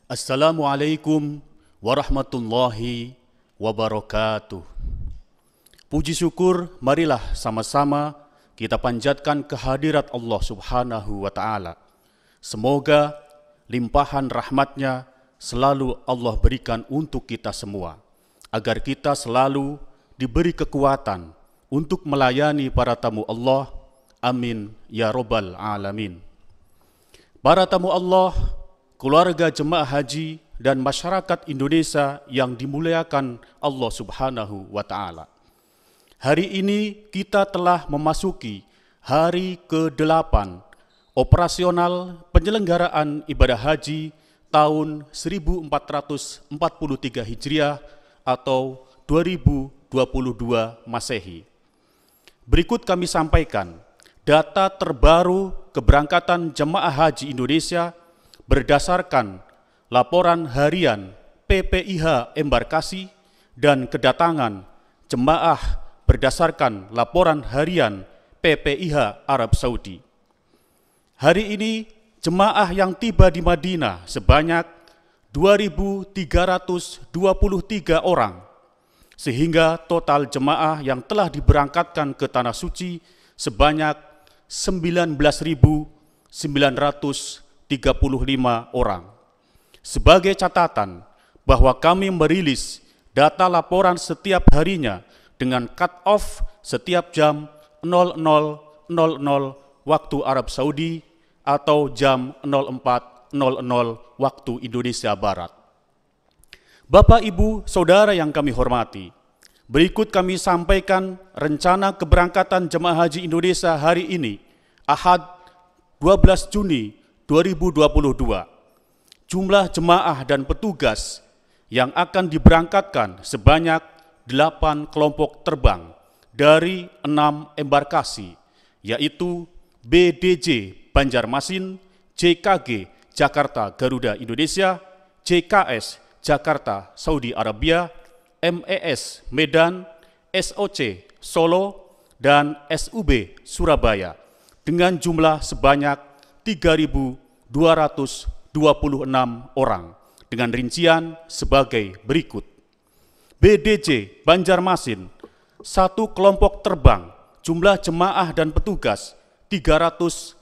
Assalamualaikum warahmatullahi wabarakatuh. Puji syukur, marilah sama-sama kita panjatkan kehadirat Allah Subhanahu wa Ta'ala. Semoga limpahan rahmatnya selalu Allah berikan untuk kita semua, agar kita selalu diberi kekuatan untuk melayani para tamu Allah. Amin ya Rabbal Alamin. Para tamu Allah, keluarga jemaah haji dan masyarakat Indonesia yang dimuliakan Allah Subhanahu wa Ta'ala. Hari ini kita telah memasuki hari ke-8 operasional penyelenggaraan ibadah haji tahun 1443 Hijriah atau 2022 Masehi. Berikut kami sampaikan data terbaru keberangkatan jemaah haji Indonesia berdasarkan laporan harian PPIH embarkasi dan kedatangan jemaah berdasarkan laporan harian PPIH Arab Saudi. Hari ini jemaah yang tiba di Madinah sebanyak 2.323 orang, sehingga total jemaah yang telah diberangkatkan ke Tanah Suci sebanyak 19.935 orang. Sebagai catatan bahwa kami merilis data laporan setiap harinya dengan cut-off setiap jam 00.00 waktu Arab Saudi atau jam 04.00 waktu Indonesia Barat. Bapak, Ibu, Saudara yang kami hormati, berikut kami sampaikan rencana keberangkatan jemaah haji Indonesia hari ini, Ahad 12 Juni 2022. Jumlah jemaah dan petugas yang akan diberangkatkan sebanyak 8 kelompok terbang dari 6 embarkasi, yaitu BDJ Banjarmasin, JKG Jakarta Garuda Indonesia, JKS Jakarta Saudi Arabia, MES Medan, SOC Solo, dan SUB Surabaya dengan jumlah sebanyak 3.226 orang dengan rincian sebagai berikut. BDJ Banjarmasin, 1 kelompok terbang, jumlah jemaah dan petugas 360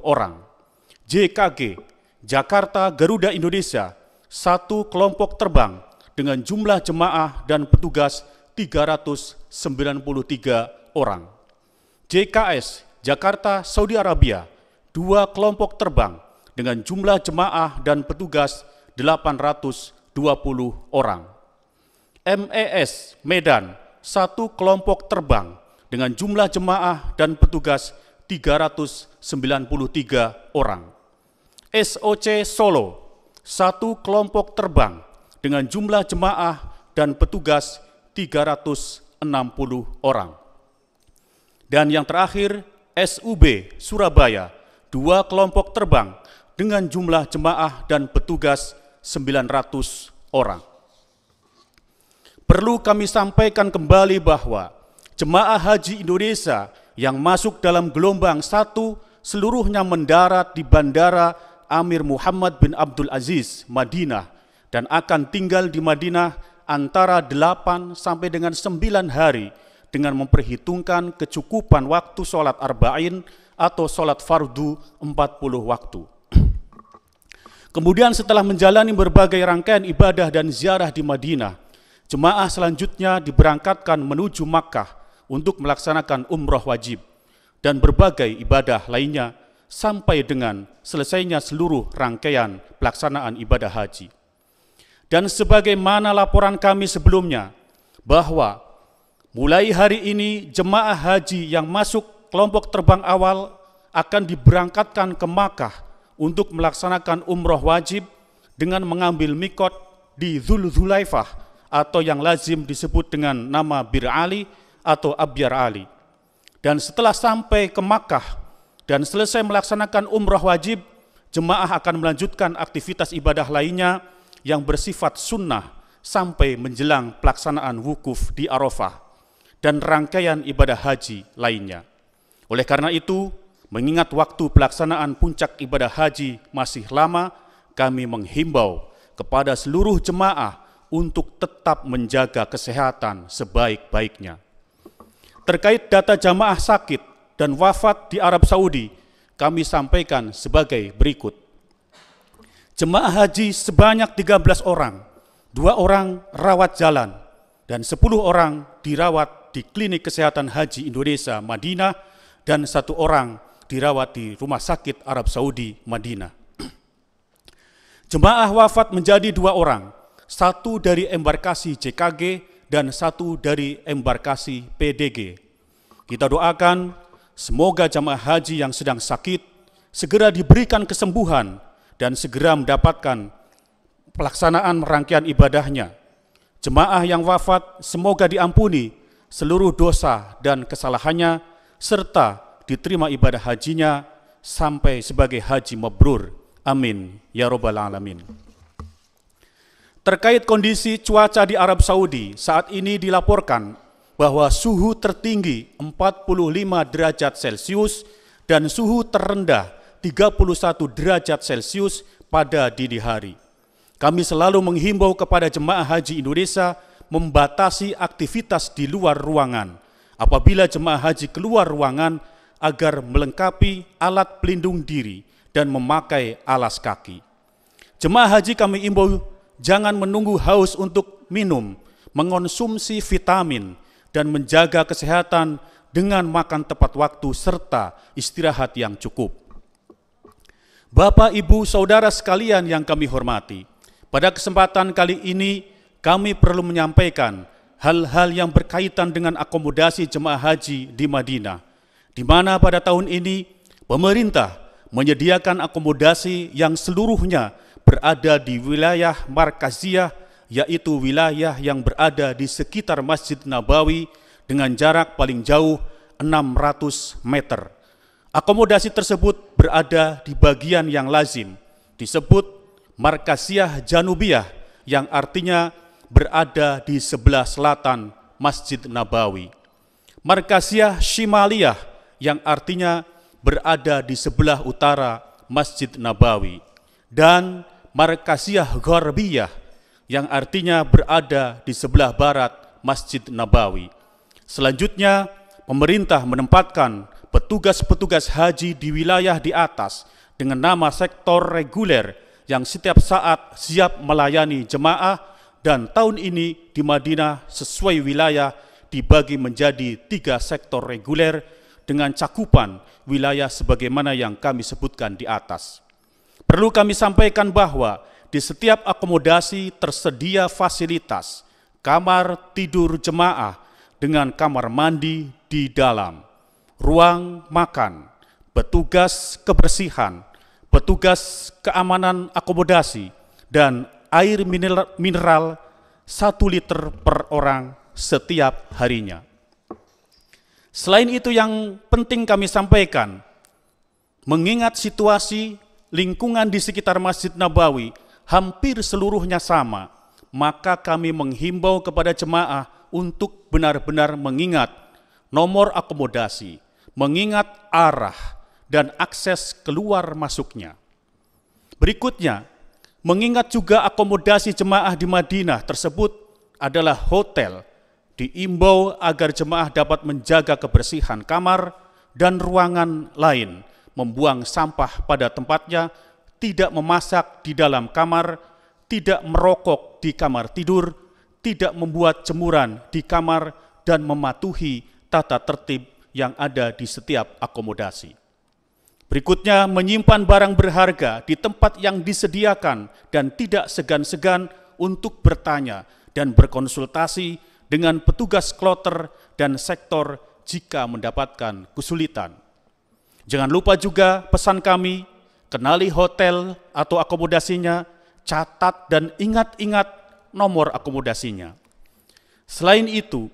orang. JKG Jakarta Garuda Indonesia, 1 kelompok terbang dengan jumlah jemaah dan petugas 393 orang. JKS Jakarta Saudi Arabia, 2 kelompok terbang dengan jumlah jemaah dan petugas 820 orang. MES Medan, 1 kelompok terbang dengan jumlah jemaah dan petugas 393 orang. SOC Solo, 1 kelompok terbang dengan jumlah jemaah dan petugas 360 orang. Dan yang terakhir, SUB Surabaya, 2 kelompok terbang dengan jumlah jemaah dan petugas 900 orang. Perlu kami sampaikan kembali bahwa jemaah haji Indonesia yang masuk dalam gelombang 1 seluruhnya mendarat di Bandara Amir Muhammad bin Abdul Aziz, Madinah, dan akan tinggal di Madinah antara 8 sampai dengan 9 hari dengan memperhitungkan kecukupan waktu sholat arba'in atau sholat fardu 40 waktu. Kemudian setelah menjalani berbagai rangkaian ibadah dan ziarah di Madinah, jemaah selanjutnya diberangkatkan menuju Makkah untuk melaksanakan umroh wajib dan berbagai ibadah lainnya sampai dengan selesainya seluruh rangkaian pelaksanaan ibadah haji. Dan sebagaimana laporan kami sebelumnya, bahwa mulai hari ini jemaah haji yang masuk kelompok terbang awal akan diberangkatkan ke Makkah untuk melaksanakan umroh wajib dengan mengambil mikot di Dzuldzulaifah atau yang lazim disebut dengan nama Bir Ali atau Abyar Ali. Dan setelah sampai ke Makkah dan selesai melaksanakan umroh wajib, jemaah akan melanjutkan aktivitas ibadah lainnya yang bersifat sunnah sampai menjelang pelaksanaan wukuf di Arafah dan rangkaian ibadah haji lainnya. Oleh karena itu, mengingat waktu pelaksanaan puncak ibadah haji masih lama, kami menghimbau kepada seluruh jemaah untuk tetap menjaga kesehatan sebaik-baiknya. Terkait data jamaah sakit dan wafat di Arab Saudi, kami sampaikan sebagai berikut. Jemaah haji sebanyak 13 orang, 2 orang rawat jalan, dan 10 orang dirawat di Klinik Kesehatan Haji Indonesia Madinah, dan 1 orang dirawat di Rumah Sakit Arab Saudi Madinah. Jemaah wafat menjadi 2 orang, 1 dari embarkasi JKG dan 1 dari embarkasi PDG. Kita doakan semoga jemaah haji yang sedang sakit segera diberikan kesembuhan dan segera mendapatkan pelaksanaan rangkaian ibadahnya. Jemaah yang wafat semoga diampuni seluruh dosa dan kesalahannya serta diterima ibadah hajinya sampai sebagai haji mabrur. Amin ya rabbal alamin. Terkait kondisi cuaca di Arab Saudi, saat ini dilaporkan bahwa suhu tertinggi 45 derajat Celcius dan suhu terendah 31 derajat Celcius pada dini hari. Kami selalu menghimbau kepada jemaah haji Indonesia membatasi aktivitas di luar ruangan. Apabila jemaah haji keluar ruangan agar melengkapi alat pelindung diri dan memakai alas kaki. Jemaah haji kami imbau jangan menunggu haus untuk minum, mengonsumsi vitamin, dan menjaga kesehatan dengan makan tepat waktu serta istirahat yang cukup. Bapak, Ibu, Saudara sekalian yang kami hormati, pada kesempatan kali ini kami perlu menyampaikan hal-hal yang berkaitan dengan akomodasi jemaah haji di Madinah, di mana pada tahun ini pemerintah menyediakan akomodasi yang seluruhnya berada di wilayah Markaziyah, yaitu wilayah yang berada di sekitar Masjid Nabawi dengan jarak paling jauh 600 meter. Akomodasi tersebut berada di bagian yang lazim, disebut Markaziyah Janubiyah, yang artinya berada di sebelah selatan Masjid Nabawi. Markaziyah Shimaliyah, yang artinya berada di sebelah utara Masjid Nabawi, dan Markaziyah Gharbiyah, yang artinya berada di sebelah barat Masjid Nabawi. Selanjutnya, pemerintah menempatkan petugas-petugas haji di wilayah di atas dengan nama sektor reguler yang setiap saat siap melayani jemaah, dan tahun ini di Madinah sesuai wilayah dibagi menjadi 3 sektor reguler dengan cakupan wilayah sebagaimana yang kami sebutkan di atas. Perlu kami sampaikan bahwa di setiap akomodasi tersedia fasilitas kamar tidur jemaah dengan kamar mandi di dalam, ruang makan, petugas kebersihan, petugas keamanan akomodasi, dan air mineral 1 liter per orang setiap harinya. Selain itu yang penting kami sampaikan, mengingat situasi lingkungan di sekitar Masjid Nabawi hampir seluruhnya sama, maka kami menghimbau kepada jemaah untuk benar-benar mengingat nomor akomodasi, mengingat arah dan akses keluar masuknya. Berikutnya, mengingat juga akomodasi jemaah di Madinah tersebut adalah hotel, diimbau agar jemaah dapat menjaga kebersihan kamar dan ruangan lain, membuang sampah pada tempatnya, tidak memasak di dalam kamar, tidak merokok di kamar tidur, tidak membuat jemuran di kamar, dan mematuhi tata tertib yang ada di setiap akomodasi. Berikutnya, menyimpan barang berharga di tempat yang disediakan dan tidak segan-segan untuk bertanya dan berkonsultasi dengan petugas kloter dan sektor jika mendapatkan kesulitan. Jangan lupa juga pesan kami, kenali hotel atau akomodasinya, catat dan ingat-ingat nomor akomodasinya. Selain itu,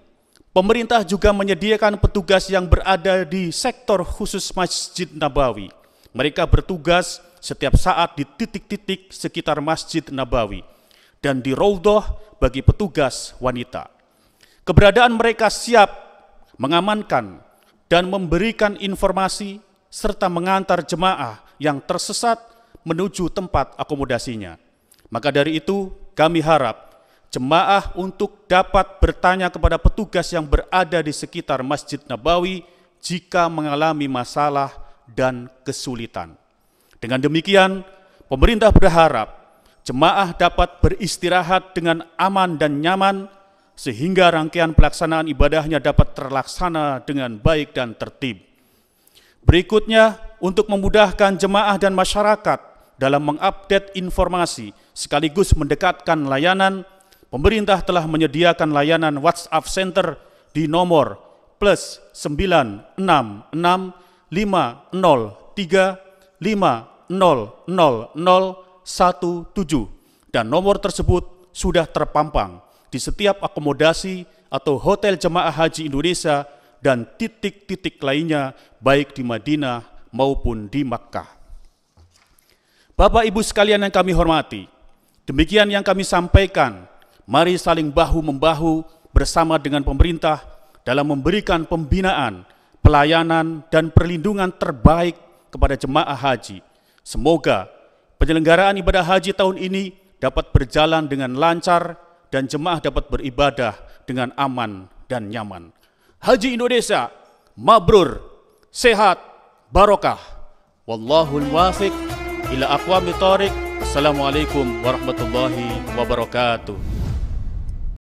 pemerintah juga menyediakan petugas yang berada di sektor khusus Masjid Nabawi. Mereka bertugas setiap saat di titik-titik sekitar Masjid Nabawi dan di Raudhah bagi petugas wanita. Keberadaan mereka siap mengamankan dan memberikan informasi serta mengantar jemaah yang tersesat menuju tempat akomodasinya. Maka dari itu, kami harap jemaah untuk dapat bertanya kepada petugas yang berada di sekitar Masjid Nabawi jika mengalami masalah dan kesulitan. Dengan demikian, pemerintah berharap jemaah dapat beristirahat dengan aman dan nyaman sehingga rangkaian pelaksanaan ibadahnya dapat terlaksana dengan baik dan tertib. Berikutnya, untuk memudahkan jemaah dan masyarakat dalam mengupdate informasi sekaligus mendekatkan layanan, pemerintah telah menyediakan layanan WhatsApp Center di nomor +966 503 500017 dan nomor tersebut sudah terpampang di setiap akomodasi atau hotel jemaah haji Indonesia dan titik-titik lainnya baik di Madinah maupun di Makkah. Bapak Ibu sekalian yang kami hormati, demikian yang kami sampaikan. Mari saling bahu-membahu bersama dengan pemerintah dalam memberikan pembinaan, pelayanan, dan perlindungan terbaik kepada jemaah haji. Semoga penyelenggaraan ibadah haji tahun ini dapat berjalan dengan lancar dan jemaah dapat beribadah dengan aman dan nyaman. Haji Indonesia, mabrur, sehat, barokah. Wallahul muwaffiq ila aqwamit thoriq. Assalamualaikum warahmatullahi wabarakatuh.